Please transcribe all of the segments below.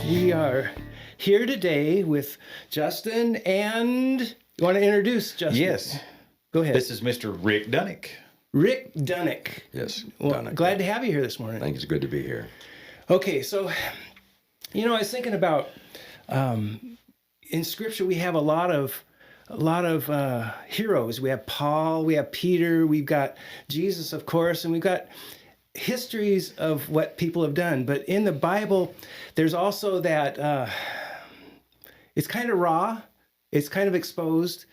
We are here today with Justin, and you want to introduce Justin? Yes. Go ahead. This is Mr. Rick Dunnick. Rick Dunnick. Yes. Well, Dunnick. glad to have you here this morning. I think it's good to be here. Okay, so, I was thinking about, in Scripture we have a lot of heroes. We have Paul, we have Peter, we've got Jesus, of course, and we've got histories of what people have done. But in the Bible, there's also that, it's kind of raw, it's kind of exposed.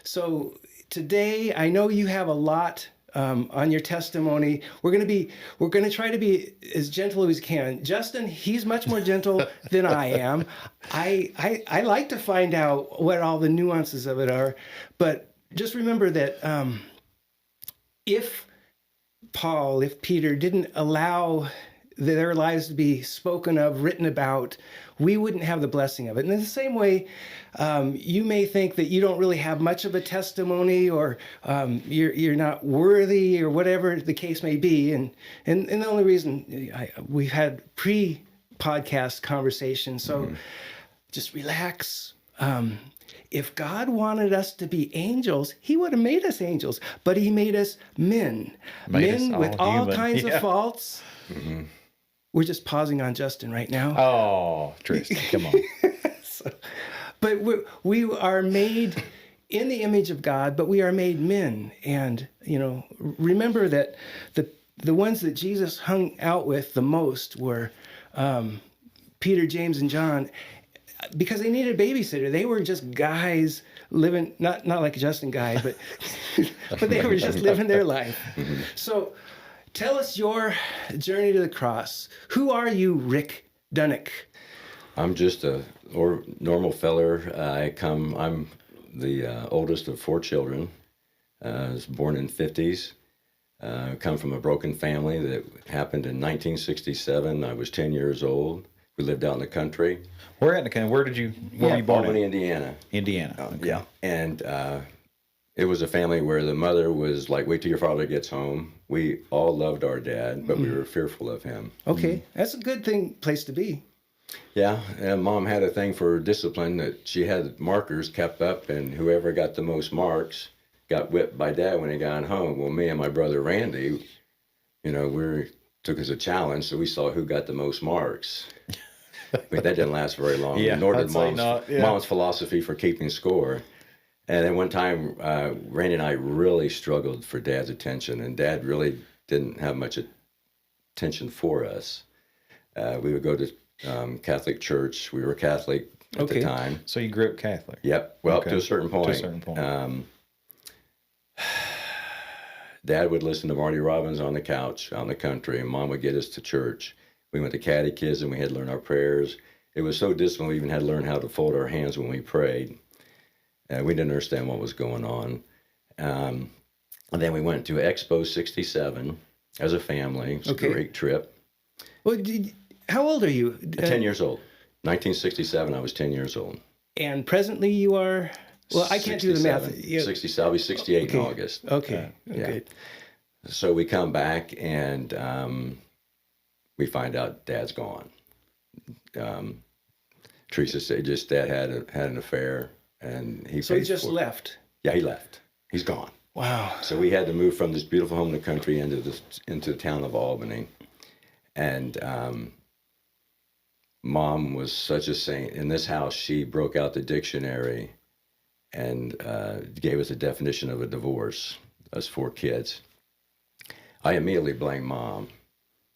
So today, I know you have a lot on your testimony. We're going to try to be as gentle as we can. Justin, he's much more gentle than I am. I like to find out what all the nuances of it are, but just remember that if Peter didn't allow their lives to be spoken of, written about, we wouldn't have the blessing of it. And in the same way, you may think that you don't really have much of a testimony, or you're not worthy, or whatever the case may be. And the only reason we've had pre-podcast conversations, so just relax. If God wanted us to be angels, he would have made us angels, but he made us men. Men with all kinds of faults. Mm-hmm. We're just pausing on Justin right now. Oh, Tristan, come on. But we are made in the image of God, but we are made men. And, remember that the ones that Jesus hung out with the most were Peter, James, and John, because they needed a babysitter. They were just guys living, not like a Justin guy, but but they were just living their life. So tell us your journey to the cross. Who are you, Rick Dunnick? I'm just a normal feller. I'm the oldest of 4 children. I was born in the 50s. Come from a broken family that happened in 1967. I was 10 years old. We lived out in the country. Where in the country? Where were you born? Albany, Indiana. Indiana. Okay. Yeah. And it was a family where the mother was like, wait till your father gets home. We all loved our dad, but we were fearful of him. Okay. That's a good place to be. Yeah. And Mom had a thing for discipline that she had markers kept up, and whoever got the most marks got whipped by Dad when he got home. Well, me and my brother Randy, we took as a challenge, so we saw who got the most marks. But that didn't last very long. Yeah, nor did Mom's philosophy for keeping score. And then one time, Randy and I really struggled for Dad's attention, and Dad really didn't have much attention for us. We would go to Catholic church. We were Catholic at the time. So you grew up Catholic? Yep. Well, to a certain point. To a certain point. Dad would listen to Marty Robbins on the couch on the country, and Mom would get us to church. We went to catechism. We had to learn our prayers. It was so disciplined, we even had to learn how to fold our hands when we prayed. We didn't understand what was going on. And then we went to Expo 67 as a family. It was a great trip. Well, how old are you? 10 years old. 1967, I was 10 years old. And presently you are... Well, I can't do the math. 67. I'll be 68 in August. Okay. Yeah. So we come back, and we find out Dad's gone. Teresa said Dad had an affair, and he. So he just left. Yeah, he left. He's gone. Wow. So we had to move from this beautiful home in the country into the town of Albany, and Mom was such a saint. In this house, she broke out the dictionary and gave us a definition of a divorce, us 4 kids. I immediately blamed Mom.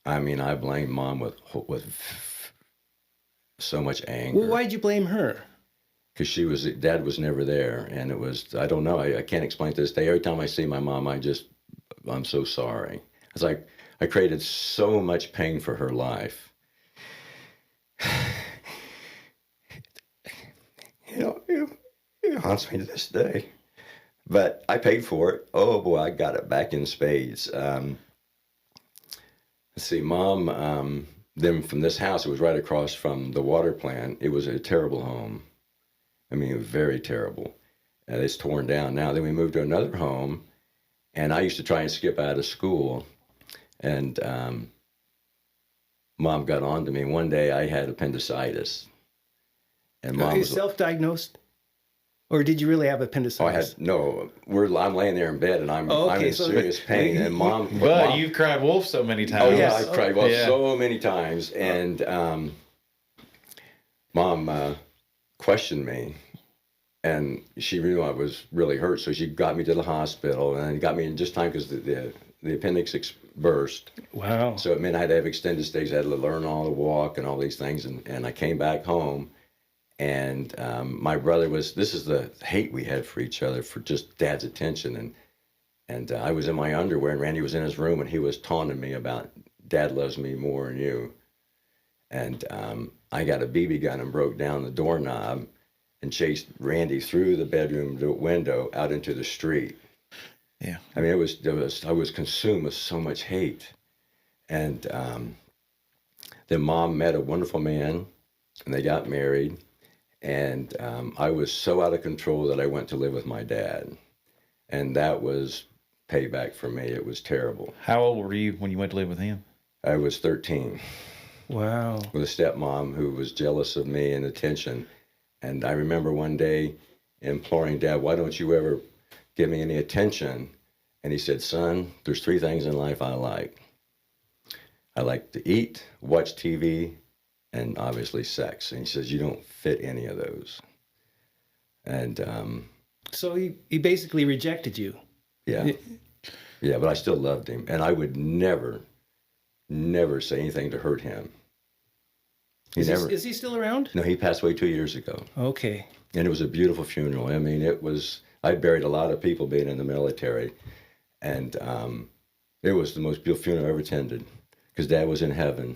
I blamed Mom with so much anger. Well, why'd you blame her? Because Dad was never there, and it was, I don't know, I can't explain to this day. Every time I see my mom, I'm so sorry. It's like I created so much pain for her life. It haunts me to this day. But I paid for it. Oh boy, I got it back in spades. Let's see, Mom, then from this house, it was right across from the water plant. It was a terrible home. It was very terrible. It's torn down now. Then we moved to another home, and I used to try and skip out of school. And Mom got on to me. One day I had appendicitis. And Mom was self-diagnosed? Or did you really have appendicitis? I'm laying there in bed and I'm in serious pain. And Mom, you've cried wolf so many times. Oh yeah, I cried wolf so many times. And Mom questioned me, and she knew I was really hurt, so she got me to the hospital and got me in just time because the appendix burst. Wow. So it meant I had to have extended stays. I had to learn all to walk and all these things. And I came back home. And my brother this is the hate we had for each other, for just Dad's attention. And I was in my underwear, and Randy was in his room, and he was taunting me about, Dad loves me more than you. And I got a BB gun and broke down the doorknob and chased Randy through the bedroom window out into the street. Yeah. I mean, I was consumed with so much hate. And then Mom met a wonderful man, and they got married. And I was so out of control that I went to live with my dad. And that was payback for me. It was terrible. How old were you when you went to live with him? I was 13. Wow. With a stepmom who was jealous of me and attention. And I remember one day imploring Dad, why don't you ever give me any attention? And he said, son, there's 3 things in life I like. I like to eat, watch TV, and obviously sex. And he says, you don't fit any of those. And so he basically rejected you. Yeah. Yeah, but I still loved him. And I would never say anything to hurt him. Is he still around? No, he passed away 2 years ago. Okay. And it was a beautiful funeral. I mean, I buried a lot of people being in the military. And it was the most beautiful funeral I ever attended, because Dad was in heaven.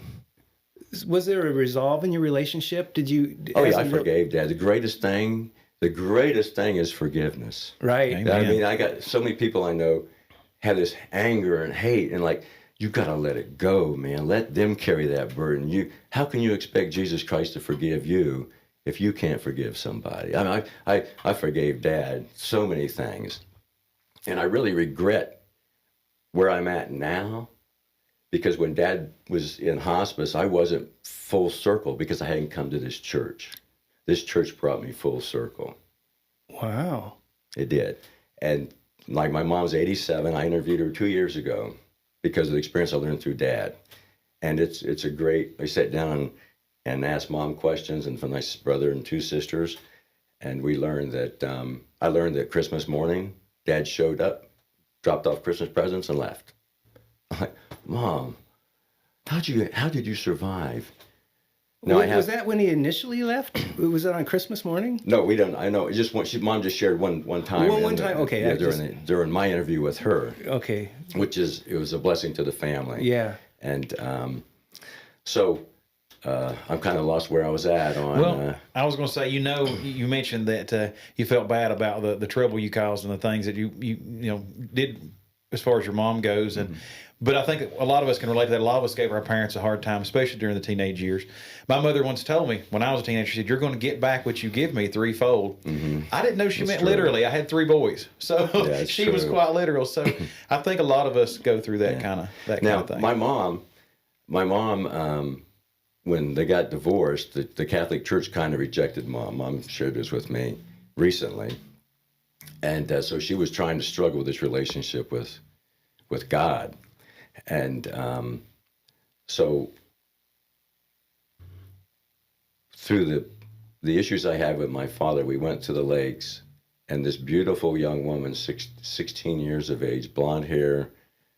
Was there a resolve in your relationship? Did you? Oh yeah, I forgave Dad. The greatest thing is forgiveness. Right. Amen. I mean, I got so many people I know have this anger and hate, and like, you gotta let it go, man. Let them carry that burden. How can you expect Jesus Christ to forgive you if you can't forgive somebody? I mean, I forgave Dad so many things, and I really regret where I'm at now. Because when Dad was in hospice, I wasn't full circle because I hadn't come to this church. This church brought me full circle. Wow. It did. And like, my mom's 87. I interviewed her 2 years ago because of the experience I learned through Dad. And it's a great, I sat down and asked Mom questions, and from my brother and 2 sisters. And we learned that, I learned that Christmas morning, Dad showed up, dropped off Christmas presents, and left. I'm like, Mom, how did you survive? No, was that when he initially left? Was that on Christmas morning? No, we don't. I know. Mom just shared one time. One time. Okay. Yeah, during my interview with her. Okay. It was a blessing to the family. Yeah. And so I'm kind of lost where I was at on. Well, I was going to say, you mentioned that you felt bad about the trouble you caused and the things that you did as far as your mom goes, and. Mm-hmm. But I think a lot of us can relate to that. A lot of us gave our parents a hard time, especially during the teenage years. My mother once told me when I was a teenager, she said, you're going to get back what you give me threefold. Mm-hmm. I didn't know she meant true. Literally. I had 3 boys. So she was quite literal. So I think a lot of us go through that kind of thing. My mom, when they got divorced, the Catholic Church kind of rejected Mom. Mom shared this with me recently. And so she was trying to struggle with this relationship with God. And so through the issues I had with my father, we went to the lakes, and this beautiful young woman, 16 years of age, blonde hair,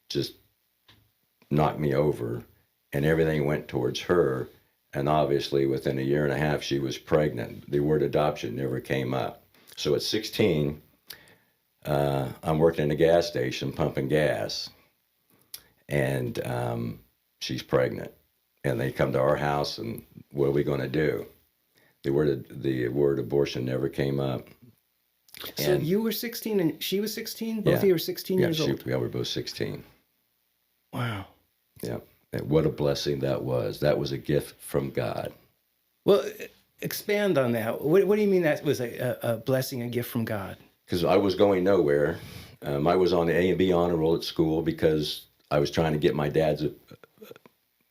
just knocked me over, and everything went towards her. And obviously within a year and a half, she was pregnant. The word adoption never came up. So at 16, I'm working in a gas station pumping gas. And she's pregnant, and they come to our house, and what are we going to do? The word abortion never came up. So you were 16 and she was 16? Both of you were 16 years old? Yeah, we were both 16. Wow. Yeah. And what a blessing that was. That was a gift from God. Well, expand on that. What do you mean that was a blessing, a gift from God? Because I was going nowhere. I was on the A and B honor roll at school because I was trying to get my dad's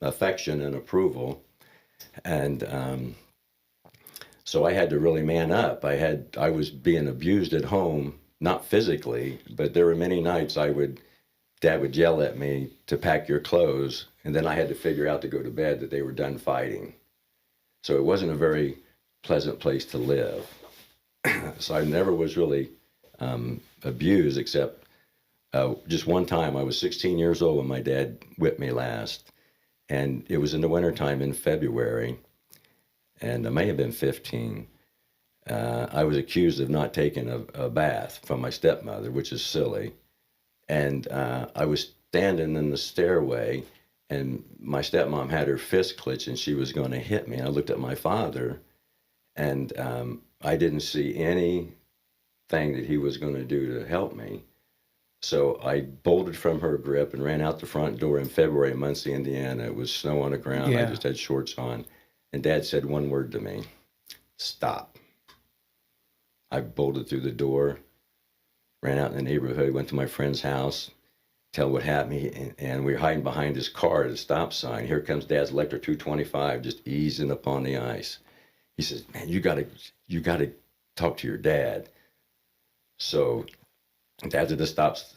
affection and approval. And so I had to really man up. I was being abused at home, not physically, but there were many nights Dad would yell at me to pack your clothes, and then I had to figure out to go to bed that they were done fighting. So it wasn't a very pleasant place to live. So I never was really abused, except just one time. I was 16 years old when my dad whipped me last, and it was in the wintertime in February, and I may have been 15. I was accused of not taking a bath from my stepmother, which is silly. And I was standing in the stairway, and my stepmom had her fist clenched, and she was going to hit me. And I looked at my father, and I didn't see anything that he was going to do to help me. So I bolted from her grip and ran out the front door in February in Muncie, Indiana. It was snow on the ground. Yeah. I just had shorts on. And Dad said one word to me: stop. I bolted through the door, ran out in the neighborhood, went to my friend's house, tell what happened, and we were hiding behind his car at a stop sign. Here comes Dad's Electra 225 just easing up on the ice. He says, man, you gotta talk to your dad. So Dad's at the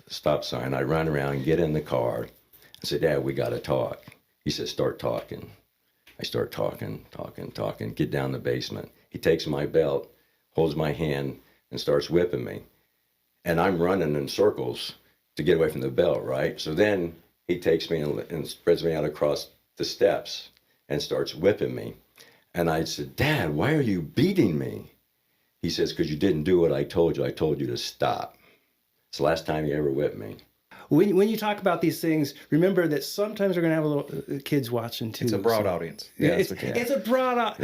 stop sign. I run around and get in the car. I said, Dad, we gotta talk. He says, start talking. I start talking, get down the basement. He takes my belt, holds my hand, and starts whipping me. And I'm running in circles to get away from the belt, right? So then he takes me and spreads me out across the steps and starts whipping me. And I said, Dad, why are you beating me? He says, because you didn't do what I told you. I told you to stop. It's the last time he ever whipped me. When you talk about these things, remember that sometimes we're going to have a little kids watching too. It's a broad audience. Yeah, it's a broad,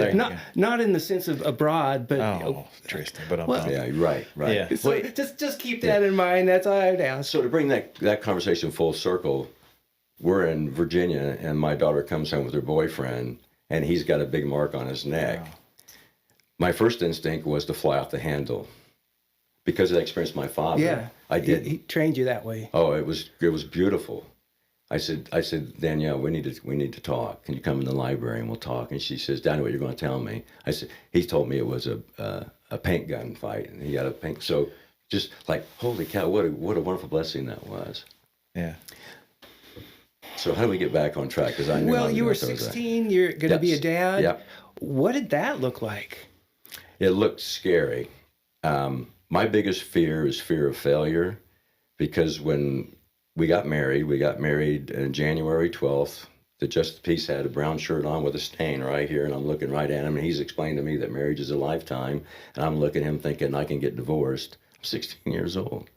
not in the sense of abroad, but Tristan, but yeah, right. Yeah. So just keep that in mind. That's all I'd ask. So to bring that conversation full circle, we're in Virginia, and my daughter comes home with her boyfriend, and he's got a big mark on his neck. Wow. My first instinct was to fly off the handle. Because of that experience with my father, yeah, I did. He trained you that way. Oh, it was beautiful. I said, Danielle, we need to talk. Can you come in the library and we'll talk? And she says, Danny, what you're going to tell me? I said, he told me it was a paint gun fight, and he got a paint. So just like, holy cow, what a wonderful blessing that was. Yeah. So how do we get back on track? Because I knew. Well, you were 16. You're going to be a dad. Yep. What did that look like? It looked scary. My biggest fear is fear of failure, because when we got married on January 12th. The Just Peace had a brown shirt on with a stain right here, and I'm looking right at him, and he's explained to me that marriage is a lifetime, and I'm looking at him thinking I can get divorced. I'm 16 years old.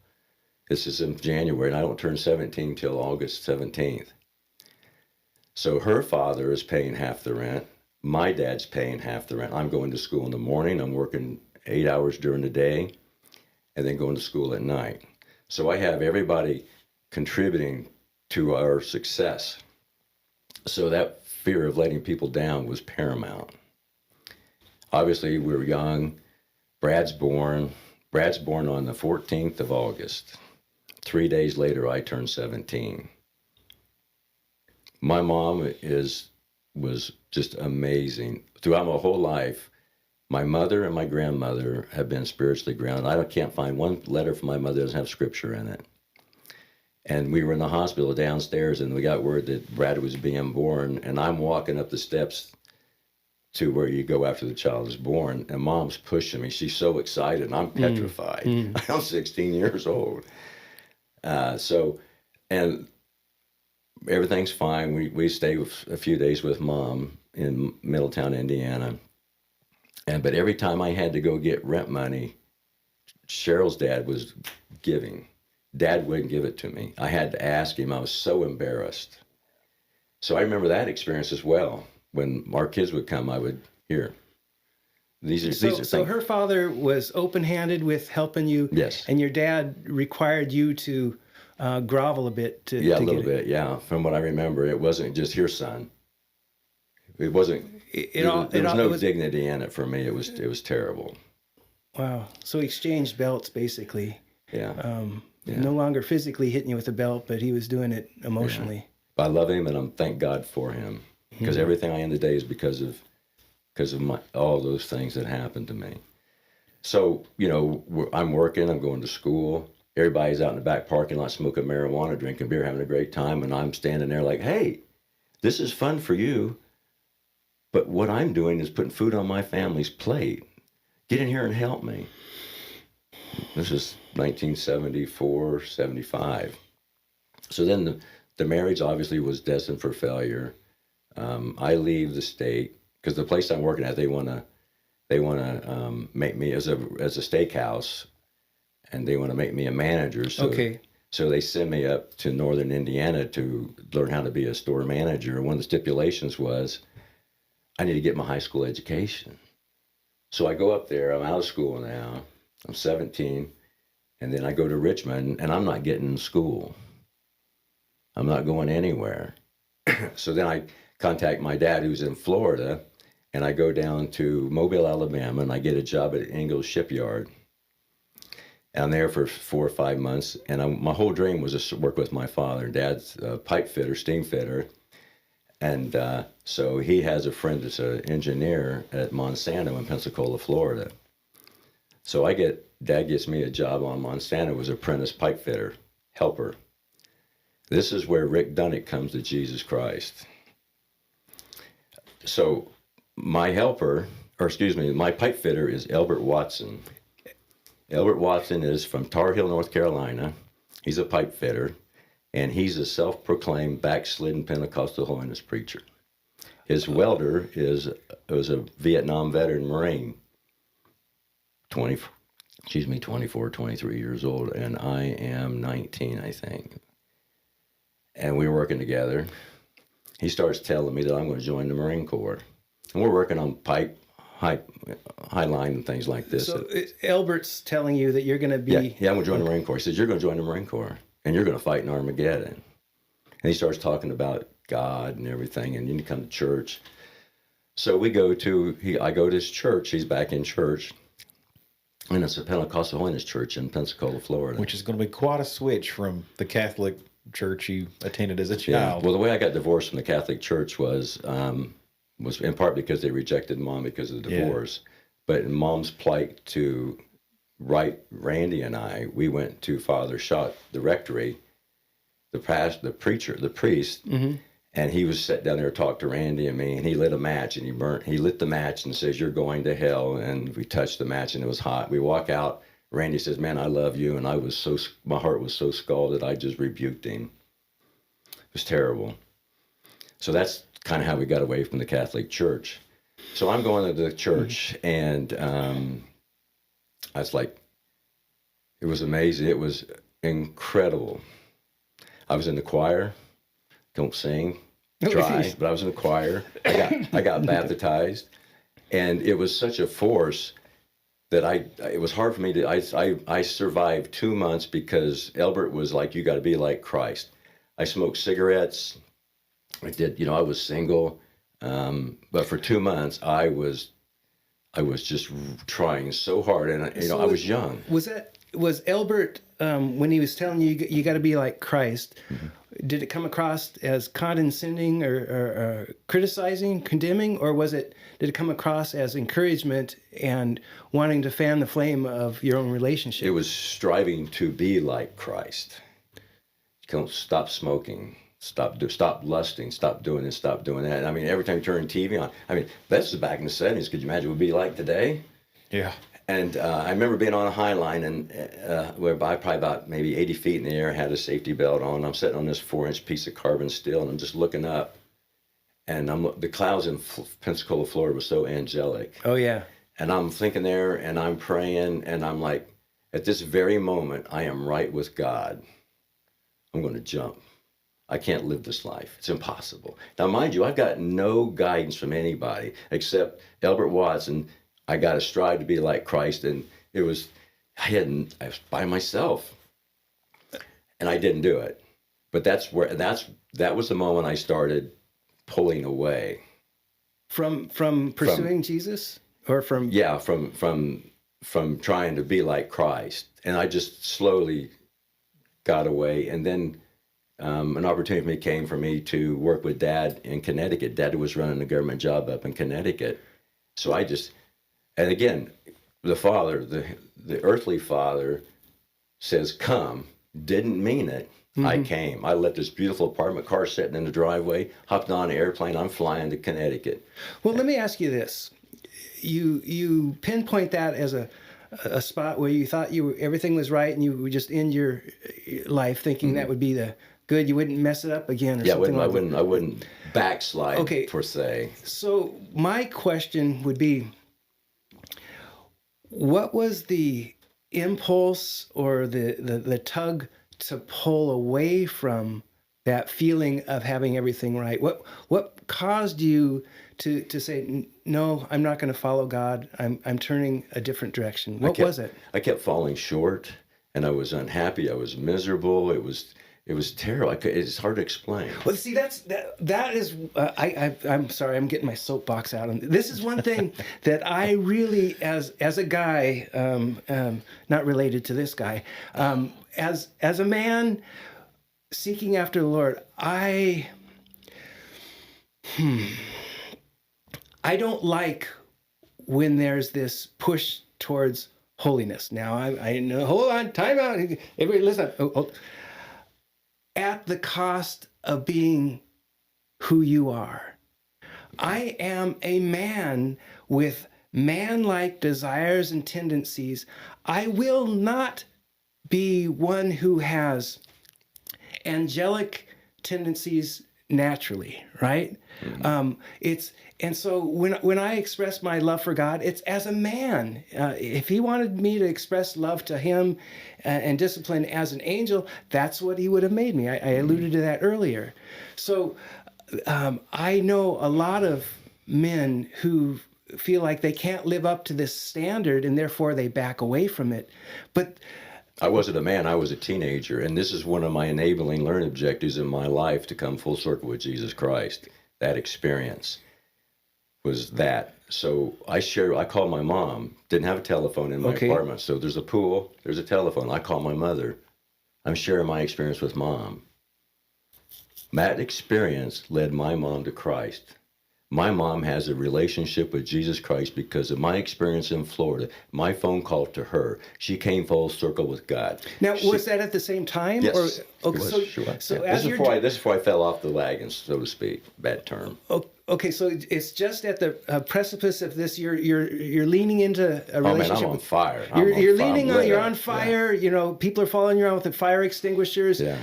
This is in January, and I don't turn 17 till August 17th. So her father is paying half the rent. My dad's paying half the rent. I'm going to school in the morning. I'm working 8 hours during the day, and then going to school at night. So I have everybody contributing to our success. So that fear of letting people down was paramount. Obviously, we were young. Brad's born on the 14th of August. 3 days later, I turned 17. My mom was just amazing. Throughout my whole life, my mother and my grandmother have been spiritually grounded. I can't find one letter from my mother that doesn't have scripture in it. And we were in the hospital downstairs, and we got word that Brad was being born, and I'm walking up the steps to where you go after the child is born, and Mom's pushing me. She's so excited, and I'm petrified. I'm 16 years old. And everything's fine. We stay a few days with Mom in Middletown, Indiana. But every time I had to go get rent money, Cheryl's dad was giving. Dad wouldn't give it to me. I had to ask him. I was so embarrassed. So I remember that experience as well. When our kids would come, I would hear. These are things. So her father was open-handed with helping you. Yes. And your dad required you to grovel a bit to a little get bit. Yeah. From what I remember, it wasn't just here, son. It wasn't. There was no dignity in it for me. It was terrible. Wow. So he exchanged belts basically. Yeah. No longer physically hitting you with a belt, but he was doing it emotionally. Yeah. I love him, and I'm thank God for him, because everything I am today is because of all those things that happened to me. So, I'm working, I'm going to school. Everybody's out in the back parking lot smoking marijuana, drinking beer, having a great time, and I'm standing there like, hey, this is fun for you, but what I'm doing is putting food on my family's plate. Get in here and help me. This is 1974, 75. So then the marriage obviously was destined for failure. I leave the state because the place I'm working at, they want to make me as a steakhouse, and they want to make me a manager. So, So they send me up to northern Indiana to learn how to be a store manager. One of the stipulations was I need to get my high school education. So I go up there. I'm out of school now. I'm 17. And then I go to Richmond, and I'm not getting in school. I'm not going anywhere. So then I contact my dad, who's in Florida, and I go down to Mobile, Alabama, and I get a job at Ingalls Shipyard. And I'm there for 4 or 5 months, and my whole dream was to work with my father. Dad's a pipe fitter, steam fitter, and so he has a friend that's an engineer at Monsanto in Pensacola, Florida. So Dad gets me a job on Monsanto as apprentice pipe fitter, helper. This is where Rick Dunnick comes to Jesus Christ. So my pipe fitter is Elbert Watson. Elbert Watson is from Tar Heel, North Carolina. He's a pipe fitter, and he's a self-proclaimed backslidden Pentecostal holiness preacher. His welder was a Vietnam veteran Marine, 24, 23 years old, and I am 19, I think. And we were working together. He starts telling me that I'm going to join the Marine Corps. And we're working on pipe, high line and things like this. So Albert's telling you that you're going to be... Yeah, I'm going to join the Marine Corps. He says, you're going to join the Marine Corps, and you're going to fight in Armageddon. And he starts talking about God and everything, and you need to come to church. So I go to his church. He's back in church. And it's a Pentecostal holiness church in Pensacola, Florida. Which is going to be quite a switch from the Catholic church you attended as a child. Yeah. Well, the way I got divorced from the Catholic church was in part because they rejected Mom because of the divorce. Yeah. But in Mom's plight to write Randy and I, we went to Father Schott, the rectory, the priest, mm-hmm. And he was sat down there to talk to Randy and me, and he lit a match, and he lit the match and says, you're going to hell. And we touched the match, and it was hot. We walk out. Randy says, man, I love you. And my heart was so scalded, I just rebuked him. It was terrible. So that's kind of how we got away from the Catholic Church. So I'm going to the church, and I was like, it was amazing. It was incredible. I was in the choir. Don't sing, try, but I was in the choir. I got baptized, and it was such a force that it was hard for me to, I survived 2 months because Elbert was like, you got to be like Christ. I smoked cigarettes. I was single. But for 2 months, I was just trying so hard, and I was young. Was Elbert, when he was telling you got to be like Christ, mm-hmm. Did it come across as condescending or criticizing, condemning, or did it come across as encouragement and wanting to fan the flame of your own relationship? It was striving to be like Christ. Don't stop smoking. Stop lusting. Stop doing this. Stop doing that. I mean, every time you turn TV on. I mean, this is back in the 70s. Could you imagine what it would be like today? Yeah. And I remember being on a high line, and whereby probably about maybe 80 feet in the air, had a safety belt on. I'm sitting on this 4-inch piece of carbon steel, and I'm just looking up. And the clouds in Pensacola, Florida, were so angelic. Oh, yeah. And I'm thinking there, and I'm praying, and I'm like, at this very moment, I am right with God. I'm going to jump. I can't live this life. It's impossible. Now, mind you, I've got no guidance from anybody except Elbert Watson. I got to strive to be like Christ, and I was by myself, and I didn't do it. But that was the moment I started pulling away from pursuing Jesus, or from trying to be like Christ, and I just slowly got away, and then an opportunity came for me to work with Dad in Connecticut. Dad was running a government job up in Connecticut. So and again, the father, the earthly father says, come, didn't mean it. I came. I left this beautiful apartment car sitting in the driveway, hopped on an airplane. I'm flying to Connecticut. Well, let me ask you this. You pinpoint that as a spot where you thought everything was right and you would just end your life thinking that would be the good. You wouldn't mess it up again or something like that. I wouldn't backslide per se. So my question would be, what was the impulse or the tug to pull away from that feeling of having everything right? What caused you to say, no, I'm not going to follow God. I'm turning a different direction. What was it? I kept falling short, and I was unhappy. I was miserable. It was terrible. It's hard to explain. Well, see, that is. I'm sorry. I'm getting my soapbox out. This is one thing that I really, as a guy, not related to this guy, as a man seeking after the Lord, I don't like when there's this push towards holiness. Now, I know, hold on, time out. Everybody listen. At the cost of being who you are. I am a man with man-like desires and tendencies. I will not be one who has angelic tendencies naturally, right? And so when I express my love for God, it's as a man. If he wanted me to express love to him and discipline as an angel, that's what he would have made me. I alluded to that earlier. So I know a lot of men who feel like they can't live up to this standard and therefore they back away from it. But I wasn't a man, I was a teenager, and this is one of my enabling learning objectives in my life, to come full circle with Jesus Christ. That experience was that. So I called my mom, didn't have a telephone in my apartment, so there's a pool, there's a telephone. I call my mother. I'm sharing my experience with Mom. That experience led my mom to Christ. My mom has a relationship with Jesus Christ because of my experience in Florida. My phone call to her, she came full circle with God. Now, was that at the same time? Yes. Or, okay, it was, so, sure. So yeah. as This is before I fell off the wagon, so to speak. Bad term. Okay, so it's just at the precipice of this. You're leaning into a relationship. Oh man, I'm on fire. You're leaning on. You're on fire. Yeah. You know, people are following you around with the fire extinguishers. Yeah.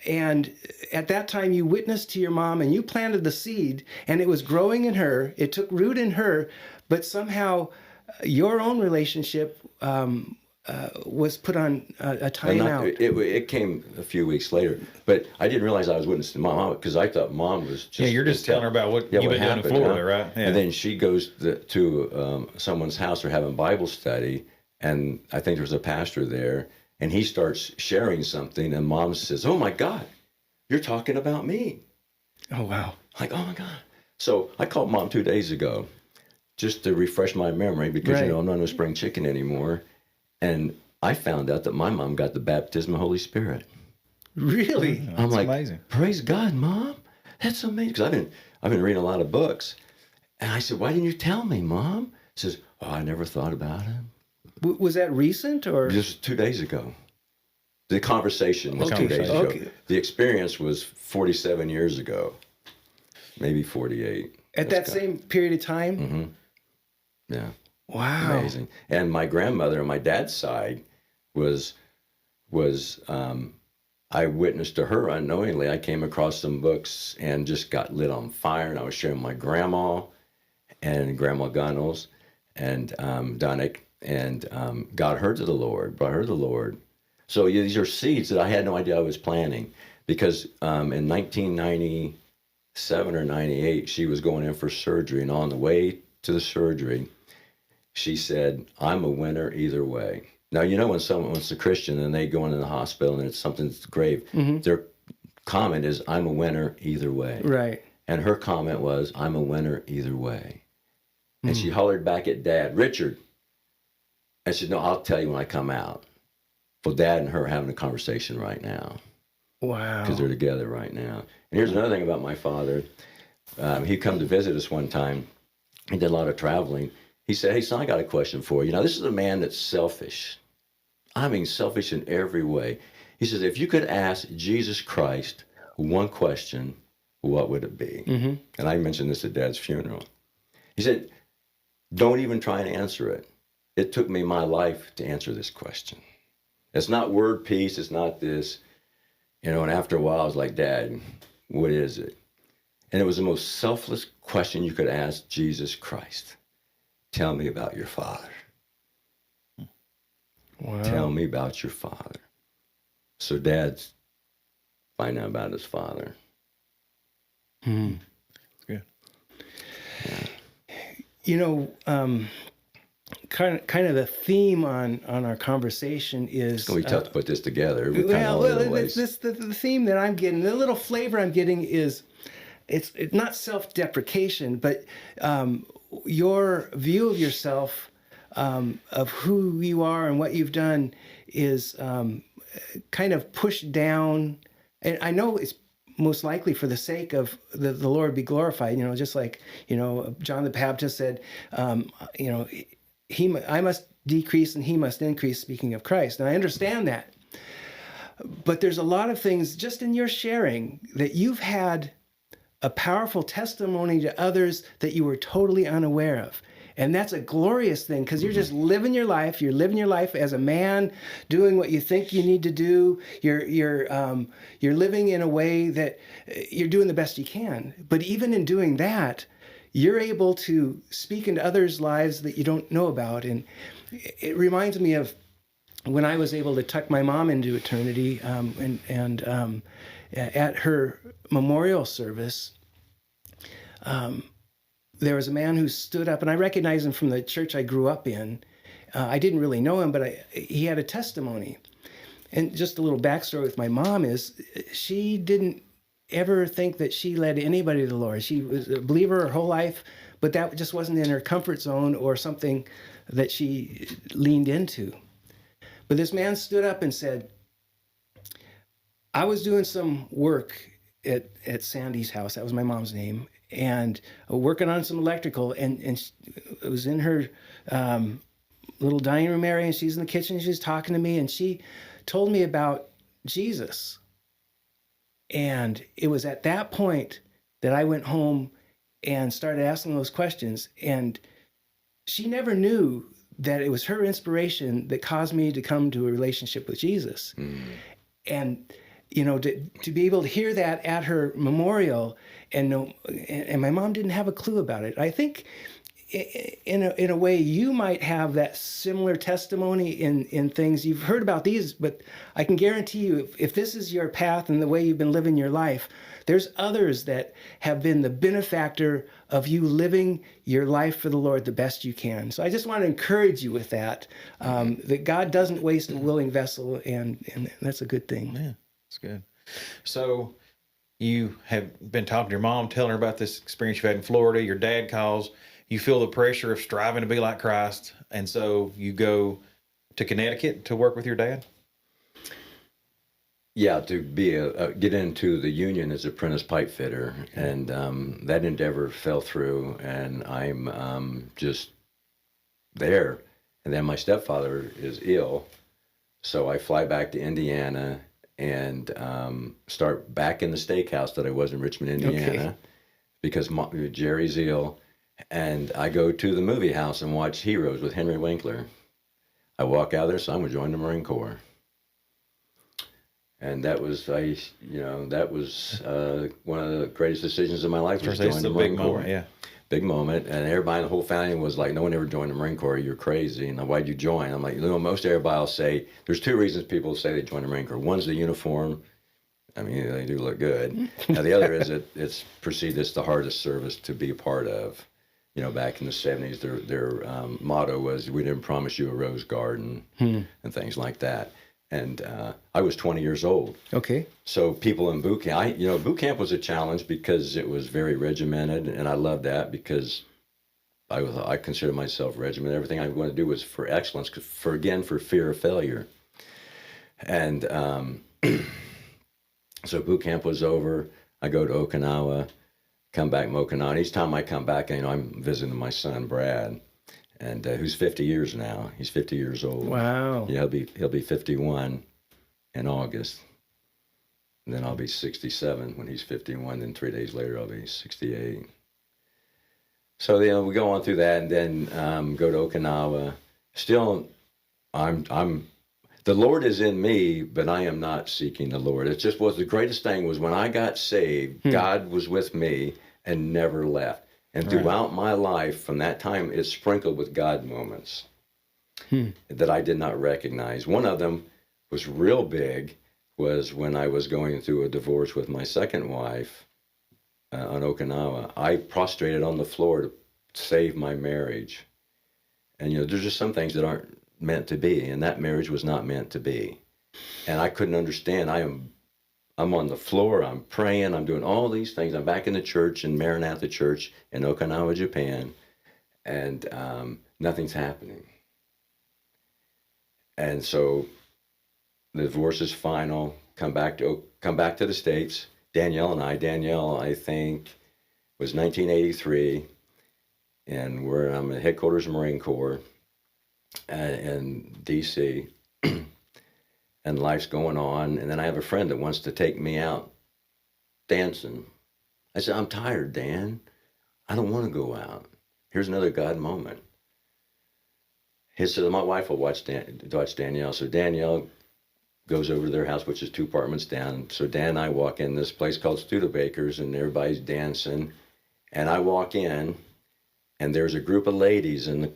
And at that time, you witnessed to your mom, and you planted the seed, and it was growing in her. It took root in her, but somehow your own relationship was put on a timeout. It came a few weeks later, but I didn't realize I was witnessing Mom because I thought Mom was just... Yeah, you're just telling her about what you've been doing in Florida, right? Yeah. And then she goes to someone's house. They're having Bible study, and I think there's a pastor there, and he starts sharing something, and Mom says, "Oh my God, you're talking about me." Oh, wow. Like, oh my God. So I called Mom 2 days ago just to refresh my memory because, I'm not a spring chicken anymore. And I found out that my mom got the baptism of the Holy Spirit. Really? I'm like, amazing. Praise God, Mom. That's amazing. Because I've been reading a lot of books. And I said, why didn't you tell me, Mom? She says, oh, I never thought about it. Was that recent or? Just 2 days ago. The conversation was 2 days ago. Okay. The experience was 47 years ago. Maybe 48. At that same period of time? Mm-hmm. Yeah. Wow. Amazing. And my grandmother on my dad's side was I witnessed to her unknowingly. I came across some books and just got lit on fire. And I was sharing my grandma and Grandma Gunnels and Donick, and got her to the Lord, brought her to the Lord. So these are seeds that I had no idea I was planting, because in 1997 or 98, she was going in for surgery, and on the way to the surgery, she said, "I'm a winner either way." Now, when someone's a Christian and they go into the hospital and it's something's grave, their comment is, "I'm a winner either way." Right. And her comment was, "I'm a winner either way." And she hollered back at Dad, "Richard." I said, "No, I'll tell you when I come out." Well, Dad and her are having a conversation right now. Wow. because they're together right now. And here's another thing about my father. He'd come to visit us one time. He did a lot of traveling. He said, "Hey, son, I got a question for you. Now, this is a man that's selfish. I mean, selfish in every way." He says, "If you could ask Jesus Christ one question, what would it be?" Mm-hmm. And I mentioned this at Dad's funeral. He said, "Don't even try and answer it. It took me my life to answer this question. It's not word peace. It's not this, and after a while, I was like, Dad, what is it?" And it was the most selfless question you could ask Jesus Christ. Tell me about your father. Wow. Tell me about your father. So Dad's finding out about his father. Hmm. Good. Kind of the theme on our conversation is. It's going to be tough to put this together. The theme that I'm getting, the little flavor I'm getting is, it's not self-deprecation, but your view of yourself, of who you are and what you've done, is kind of pushed down. And I know it's most likely for the sake of the Lord be glorified. Just like John the Baptist said, I must decrease and he must increase, speaking of Christ. And I understand that. But there's a lot of things just in your sharing that you've had a powerful testimony to others that you were totally unaware of. And that's a glorious thing, because you're just living your life. You're living your life as a man, doing what you think you need to do. You're living in a way that you're doing the best you can. But even in doing that, you're able to speak into others' lives that you don't know about. And it reminds me of when I was able to tuck my mom into eternity, and at her memorial service, there was a man who stood up, and I recognized him from the church I grew up in. I didn't really know him, but he had a testimony. And just a little backstory with my mom is, she didn't ever think that she led anybody to the Lord. She was a believer her whole life, but that just wasn't in her comfort zone or something that she leaned into. But this man stood up and said, "I was doing some work at Sandy's house," that was my mom's name, and working on some electrical, and it was in her little dining room area, and she's in the kitchen, she's talking to me, and she told me about Jesus. And it was at that point that I went home and started asking those questions. And she never knew that it was her inspiration that caused me to come to a relationship with Jesus. Mm. And, to be able to hear that at her memorial, and my mom didn't have a clue about it. I think in a way you might have that similar testimony in things you've heard about these, but I can guarantee you, if this is your path and the way you've been living your life, there's others that have been the benefactor of you living your life for the Lord the best you can. So I just want to encourage you with that, that God doesn't waste a willing vessel, and that's a good thing. Yeah, that's good. So you have been talking to your mom, telling her about this experience you've had in Florida. Your dad calls. You feel the pressure of striving to be like Christ, and so you go to Connecticut to work with your dad? Yeah, to be get into the union as apprentice pipe fitter, and that endeavor fell through, and I'm just there. And then my stepfather is ill, so I fly back to Indiana and start back in the steakhouse that I was in Richmond, Indiana, because Jerry's ill. And I go to the movie house and watch Heroes with Henry Winkler. I walk out there, so I'm going to join the Marine Corps. And that was, one of the greatest decisions of my life, was joining the Marine Corps. Moment, yeah. Big moment. And everybody in the whole family was like, "No one ever joined the Marine Corps. You're crazy." And why'd you join? I'm like, most everybody will say, there's two reasons people say they join the Marine Corps. One's the uniform. I mean, they do look good. Now, the other is it's perceived as the hardest service to be a part of. Back in the 70s, their motto was, "We didn't promise you a rose garden," and things like that. And I was 20 years old. Okay. So people in boot camp, boot camp was a challenge because it was very regimented, and I loved that because I consider myself regimented. Everything I wanted to do was for excellence, for fear of failure. And So boot camp was over. I go to Okinawa, come back from Okinawa. And each time I come back, I'm visiting my son, Brad, and who's 50 years now. He's 50 years old. Wow. Yeah, he'll be 51 in August. And then I'll be 67 when he's 51. Then 3 days later, I'll be 68. So we go on through that, and then go to Okinawa. Still, the Lord is in me, but I am not seeking the Lord. It just was the greatest thing was when I got saved, God was with me and never left. And throughout my life, from that time, it's sprinkled with God moments that I did not recognize. One of them was real big, was when I was going through a divorce with my second wife on Okinawa. I prostrated on the floor to save my marriage. And, there's just some things that aren't meant to be, and that marriage was not meant to be. And I couldn't understand. I'm on the floor, I'm praying, I'm doing all these things. I'm back in the church, in Maranatha Church in Okinawa, Japan, and nothing's happening. And so the divorce is final. Come back to the States. Danielle, I think, was 1983, and I'm at headquarters of Marine Corps in D.C., and life's going on. And then I have a friend that wants to take me out dancing. I said, I'm tired, Dan. I don't want to go out. Here's another God moment. He said, my wife will watch Danielle. So Danielle goes over to their house, which is 2 apartments down. So Dan and I walk in this place called Studebaker's, and everybody's dancing. And I walk in, and there's a group of ladies in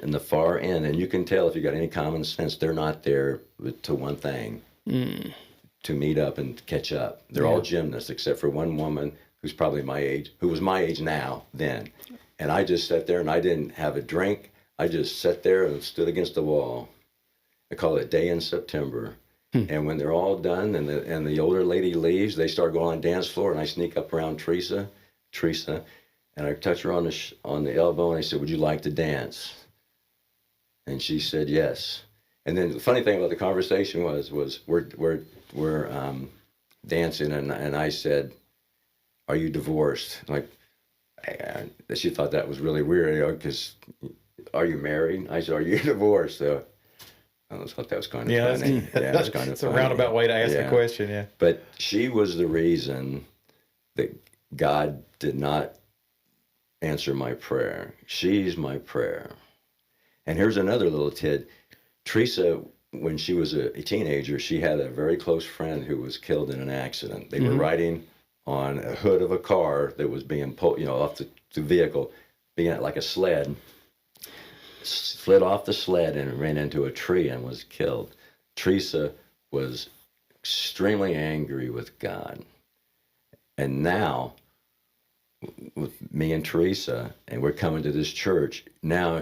the far end, and you can tell if you got any common sense, they're not there to one thing, to meet up and catch up. They're all gymnasts, except for one woman who's probably my age, who was my age now, then. And I just sat there, and I didn't have a drink. I just sat there and stood against the wall. I call it Day in September. And when they're all done and the older lady leaves, they start going on the dance floor, and I sneak up around Teresa, and I touch her on the elbow, and I said, would you like to dance? And she said yes. And then the funny thing about the conversation was we're dancing, and I said, are you divorced? She thought that was really weird, because are you married? I said, are you divorced? So I thought that was kind of funny. That's kind of it's a roundabout way to ask the question, yeah. But she was the reason that God did not answer my prayer. She's my prayer. And here's another little tid. Teresa, when she was a teenager, she had a very close friend who was killed in an accident. They were riding on a hood of a car that was being pulled, off the vehicle, being like a sled. Slid off the sled and ran into a tree and was killed. Teresa was extremely angry with God. And now, with me and Teresa, and we're coming to this church, now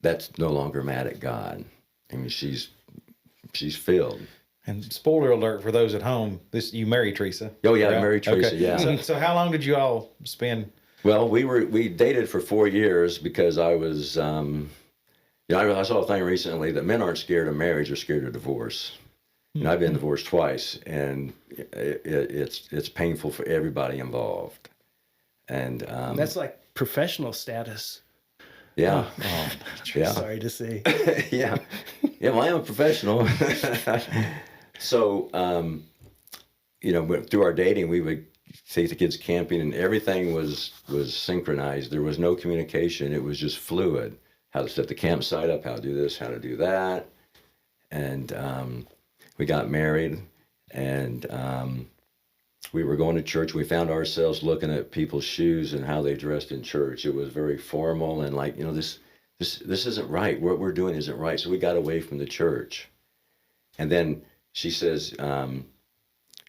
that's no longer mad at God. I mean, she's filled. And spoiler alert for those at home, you married Teresa. Oh yeah, right? I married Teresa, yeah. So how long did you all spend? Well, we dated for 4 years because I was, I saw a thing recently that men aren't scared of marriage, they're scared of divorce. And I've been divorced twice, and it's painful for everybody involved. And that's like professional status. Yeah. Oh, yeah. Sorry to say. Yeah. Well, I am a professional. So, through our dating, we would take the kids camping, and everything was synchronized. There was no communication. It was just fluid. How to set the campsite up, how to do this, how to do that. And we got married, and we were going to church. We found ourselves looking at people's shoes and how they dressed in church. It was very formal and this isn't right. What we're doing isn't right. So we got away from the church. And then she says,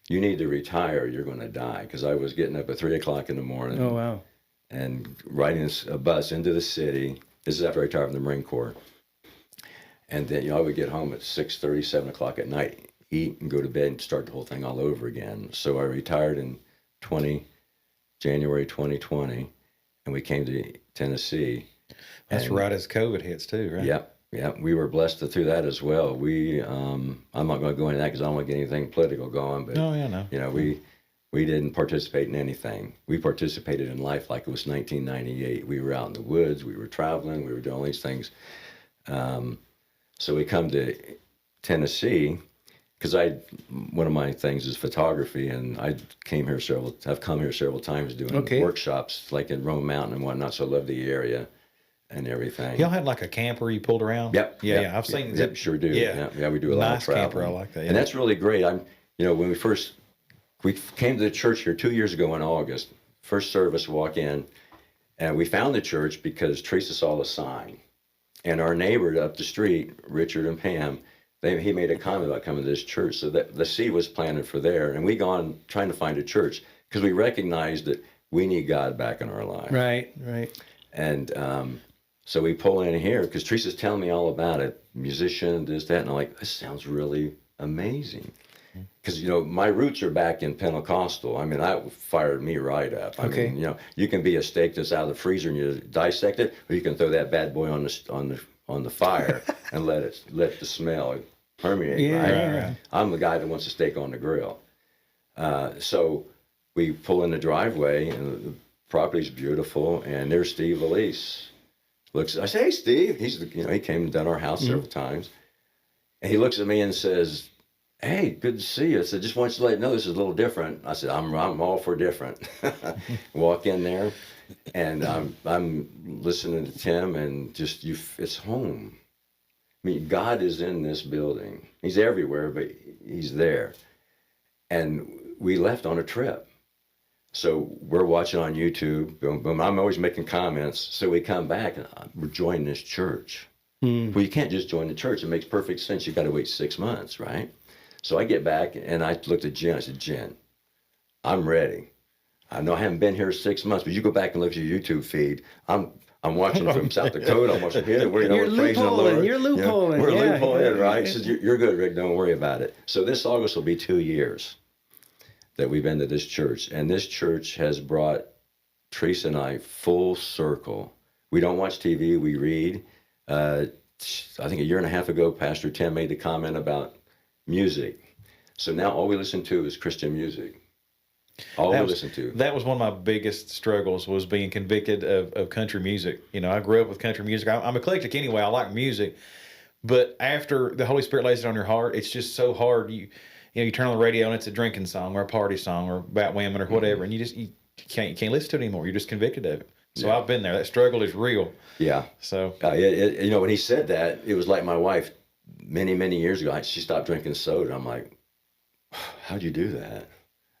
you need to retire. You're going to die. Because I was getting up at 3 o'clock in the morning. Oh, wow. And riding a bus into the city. This is after I retired from the Marine Corps. And then, I would get home at 6:30, 7 o'clock at night, eat and go to bed and start the whole thing all over again. So I retired in January 2020, and we came to Tennessee. That's right as COVID hits too, right? Yep. Yeah, we were blessed through that as well. I'm not going to go into that because I don't want to get anything political going. But Oh, yeah, no. you know, we didn't participate in anything. We participated in life like it was 1998. We were out in the woods. We were traveling. We were doing all these things. So we come to Tennessee because one of my things is photography, and I've come here several times doing workshops like in Rome Mountain and whatnot. So I love the area and everything. Y'all had like a camper you pulled around? Yep. Yeah. I've seen Yep, sure do. Yeah, we do a lot nice of traveling. camper. I like that. Yeah. And that's really great. When we came to the church here 2 years ago in August, first service, walk in, and we found the church because Teresa saw the sign. And our neighbor up the street, Richard and Pam, he made a comment about coming to this church. So that the seed was planted for there. And we gone trying to find a church because we recognized that we need God back in our life. Right. And so we pull in here because Teresa's telling me all about it, musician, this, that. And I'm like, this sounds really amazing. Because, my roots are back in Pentecostal. I mean, that fired me right up. I mean, you can be a steak that's out of the freezer and you dissect it, or you can throw that bad boy on the fire and let the smell permeate. Right? I'm the guy that wants a steak on the grill. So we pull in the driveway, and the property's beautiful, and there's Steve Elise. I say, hey, Steve. He came and done our house several times, and he looks at me and says, hey, good to see you. I said, just want you to let you know this is a little different. I said, I'm all for different. Walk in there, and I'm listening to Tim, and it's home. I mean, God is in this building. He's everywhere, but he's there. And we left on a trip. So we're watching on YouTube. Boom, boom. I'm always making comments. So we come back, and we're joining this church. Well, you can't just join the church. It makes perfect sense. You've got to wait 6 months, right? So I get back, and I looked at Jen. I said, Jen, I'm ready. I know I haven't been here 6 months, but you go back and look at your YouTube feed. I'm watching from South Dakota. I'm watching here. You're loopholing. You're loopholing. We're loopholing, right? She says, you're good, Rick. Don't worry about it. So this August will be 2 years that we've been to this church. And this church has brought Teresa and I full circle. We don't watch TV. We read. I think a year and a half ago, Pastor Tim made the comment about music. So now all we listen to is Christian music. That was one of my biggest struggles, was being convicted of country music. I grew up with country music. I'm eclectic anyway. I like music. But after the Holy Spirit lays it on your heart, it's just so hard. You turn on the radio and it's a drinking song or a party song or about women or whatever, and you can't listen to it anymore. You're just convicted of it. So I've been there. That struggle is real. Yeah. So when he said that, it was like my wife many, many years ago. She stopped drinking soda. I'm like, how'd you do that?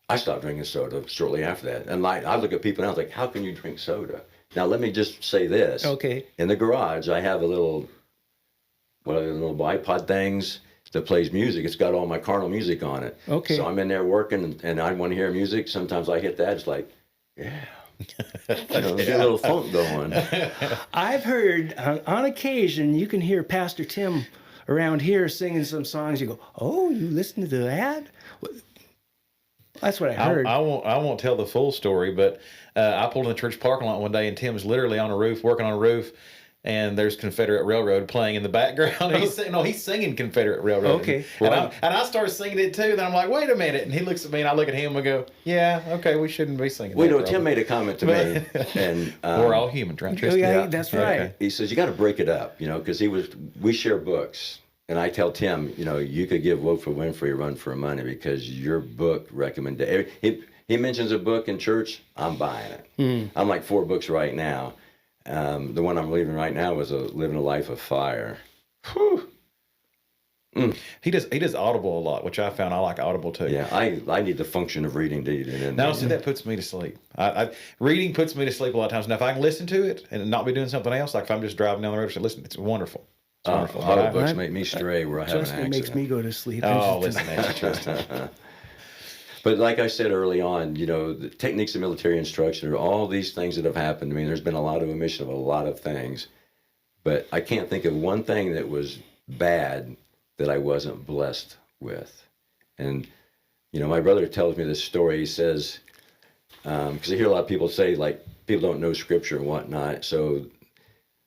I stopped drinking soda shortly after that. And I look at people and I was like, how can you drink soda? Now, let me just say this. Okay. In the garage, I have a little iPod things that plays music. It's got all my carnal music on it. Okay. So I'm in there working and I want to hear music. Sometimes I hit that. It's like, yeah. Get a little funk going. I've heard on occasion you can hear Pastor Tim around here singing some songs. You go, oh, you listen to that? That's what I heard. I won't tell the full story, but I pulled in the church parking lot one day, and Tim's literally on a roof, working on a roof, and there's Confederate Railroad playing in the background. He's singing Confederate Railroad. Okay. And I started singing it too. Then I'm like, wait a minute. And he looks at me, and I look at him and go, yeah, okay, we shouldn't be singing that. Tim made a comment to me. And we're all human, right? Yeah, that's right. Okay. He says, you got to break it up, because we share books. And I tell Tim, you could give Oprah Winfrey a run for money because your book recommendation. He mentions a book in church, I'm buying it. I'm like 4 books right now. The one I'm reading right now is Living a Life of Fire. Whew. He does Audible a lot, which I found I like Audible too. Yeah, I need the function of reading. That puts me to sleep. Reading puts me to sleep a lot of times. Now, if I can listen to it and not be doing something else, like if I'm just driving down the road, listen, it's wonderful. Audiobooks make me stray where I have an accident. Makes me go to sleep. Oh, listen, Justin. But like I said early on, the techniques of military instruction are all these things that have happened. I mean, there's been a lot of omission of a lot of things, but I can't think of one thing that was bad that I wasn't blessed with. And, my brother tells me this story. He says, because I hear a lot of people say, like, people don't know scripture and whatnot. So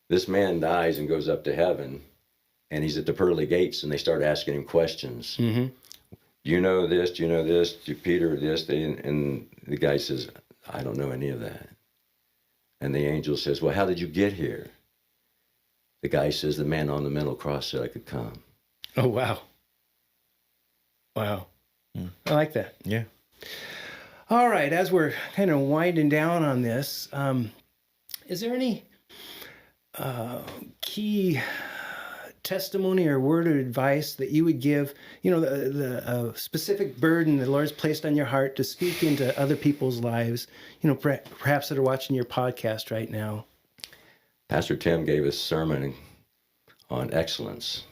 this man dies and goes up to heaven, and he's at the pearly gates, and they start asking him questions. Mm-hmm. Do you know this? Do you know this? Do Peter this? And the guy says, I don't know any of that. And the angel says, well, how did you get here? The guy says, the man on the metal cross said I could come. Oh, wow. Wow. I like that. Yeah. All right. As we're kind of winding down on this, is there any key testimony or word of advice that you would give, the specific burden the Lord's placed on your heart to speak into other people's lives, perhaps that are watching your podcast right now? Pastor Tim gave a sermon on excellence.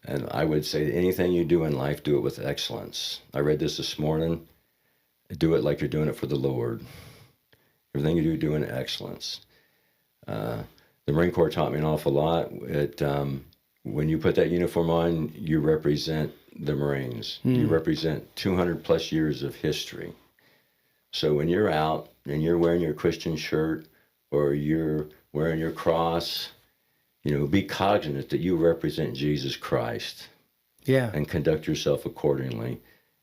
And I would say anything you do in life, do it with excellence. I read this morning. Do it like you're doing it for the Lord. Everything you do in excellence. The Marine Corps taught me an awful lot. When you put that uniform on, you represent the Marines. You represent 200 plus years of history. So when you're out and you're wearing your Christian shirt or you're wearing your cross, be cognizant that you represent Jesus Christ. Yeah. And conduct yourself accordingly.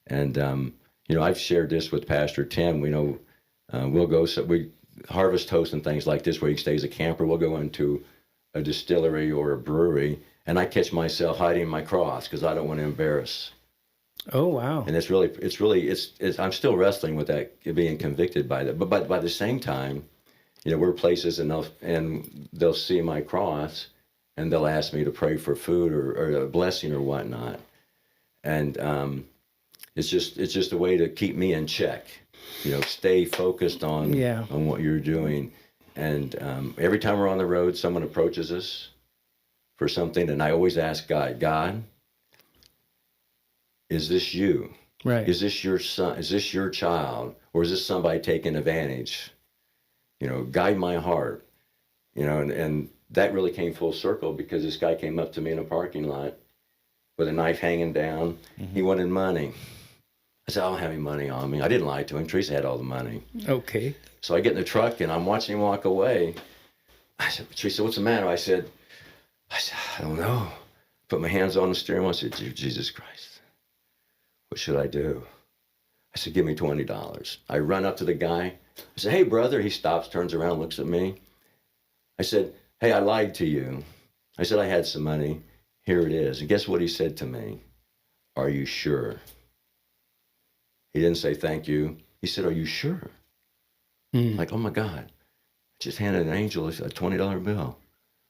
And, I've shared this with Pastor Tim. We'll go, we harvest toast and things like this where he stays a camper. We'll go into a distillery or a brewery, and I catch myself hiding my cross because I don't want to embarrass. Oh, wow. And I'm still wrestling with that, being convicted by that. But by the same time, we're places and they'll see my cross and they'll ask me to pray for food or a blessing or whatnot. And it's just a way to keep me in check. Stay focused on what you're doing. And every time we're on the road, someone approaches us for something, and I always ask God, is this you? Right. Is this your son? Is this your child? Or is this somebody taking advantage? Guide my heart. And that really came full circle because this guy came up to me in a parking lot with a knife hanging down. Mm-hmm. He wanted money. I said, I don't have any money on me. I didn't lie to him. Teresa had all the money. Okay. So I get in the truck and I'm watching him walk away. I said, Teresa, what's the matter? I said, I don't know. Put my hands on the steering wheel. I said, Jesus Christ, what should I do? I said, give me $20. I run up to the guy. I said, hey, brother. He stops, turns around, looks at me. I said, hey, I lied to you. I said, I had some money. Here it is. And guess what he said to me? Are you sure? He didn't say thank you. He said, are you sure? Like, oh my God, I just handed an angel a $20 bill.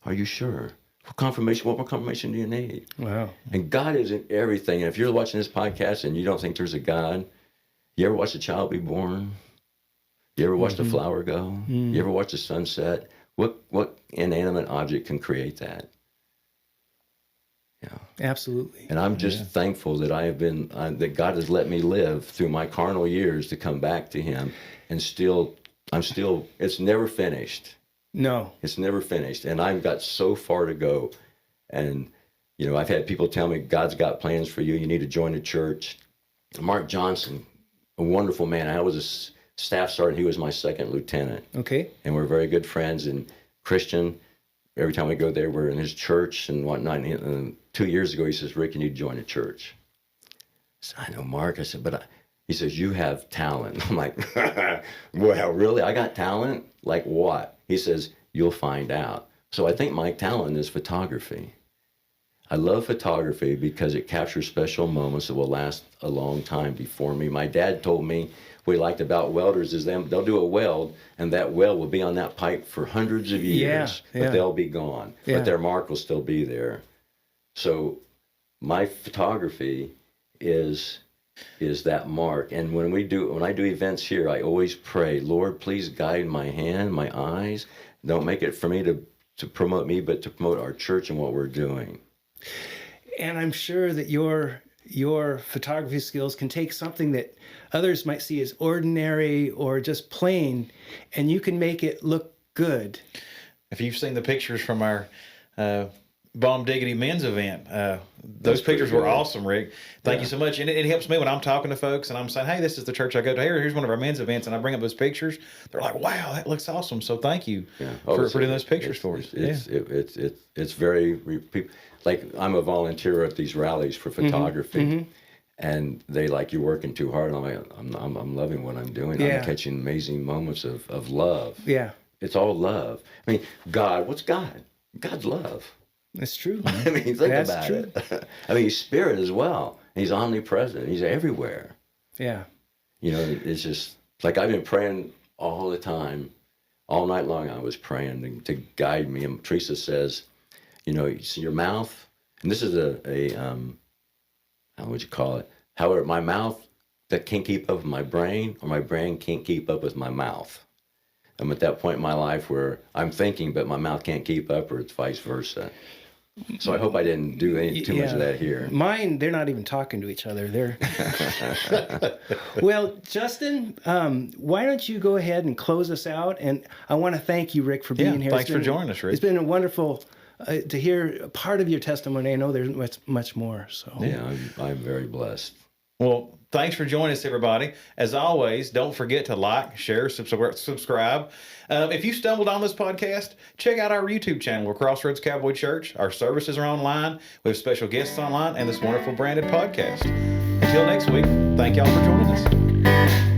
Are you sure? What more confirmation do you need? Wow. And God is in everything. And if you're watching this podcast and you don't think there's a God, you ever watch a child be born? You ever watch the flower go? You ever watch the sunset? What inanimate object can create that? Yeah, absolutely. And I'm just thankful that that God has let me live through my carnal years to come back to Him, and it's never finished. No, it's never finished, and I've got so far to go. And I've had people tell me God's got plans for you. You need to join a church. Mark Johnson, a wonderful man. I was a staff sergeant. He was my second lieutenant. Okay, and we're very good friends. And Christian. Every time we go there, we're in his church and whatnot. And 2 years ago, he says, Rick, you need to join a church. I said, I know, Mark. I said, he says, you have talent. I'm like, well, really? I got talent? Like what? He says, you'll find out. So I think my talent is photography. I love photography because it captures special moments that will last a long time before me. My dad told me what he liked about welders is they'll do a weld, and that weld will be on that pipe for hundreds of years, but they'll be gone. Yeah. But their mark will still be there. So my photography is that mark. And when I do events here, I always pray, Lord, please guide my hand, my eyes. Don't make it for me to promote me, but to promote our church and what we're doing. And I'm sure that your photography skills can take something that others might see as ordinary or just plain, and you can make it look good. If you've seen the pictures from our Bomb Diggity men's event. Those pictures were awesome, Rick. Thank you so much. And it helps me when I'm talking to folks and I'm saying, hey, this is the church I go to. Here's one of our men's events. And I bring up those pictures. They're like, wow, that looks awesome. So thank you for doing those pictures for us. It's very, like I'm a volunteer at these rallies for photography. And they like, you're working too hard. And I'm like, I'm loving what I'm doing. I'm catching amazing moments of love. Yeah. It's all love. I mean, what's God? God's love. That's true. I mean, think about it. I mean, he's spirit as well. He's omnipresent. He's everywhere. Yeah. You know, it's just like I've been praying all the time. All night long I was praying to guide me. And Teresa says, you know, you see your mouth, and this is how would you call it? However, my mouth that can't keep up with my brain, or my brain can't keep up with my mouth. I'm at that point in my life where I'm thinking, but my mouth can't keep up, or it's vice versa. So I hope I didn't do too much of that here. Mine, they're not even talking to each other. They're Well, Justin, why don't you go ahead and close us out? And I want to thank you, Rick, for being here. Thanks for joining us, Rick. It's been wonderful to hear a part of your testimony. I know there's much more. So yeah, I'm very blessed. Well, thanks for joining us, everybody. As always, don't forget to like, share, subscribe. If you stumbled on this podcast, check out our YouTube channel. We're Crossroads Cowboy Church. Our services are online. We have special guests online and this wonderful branded podcast. Until next week, thank y'all for joining us.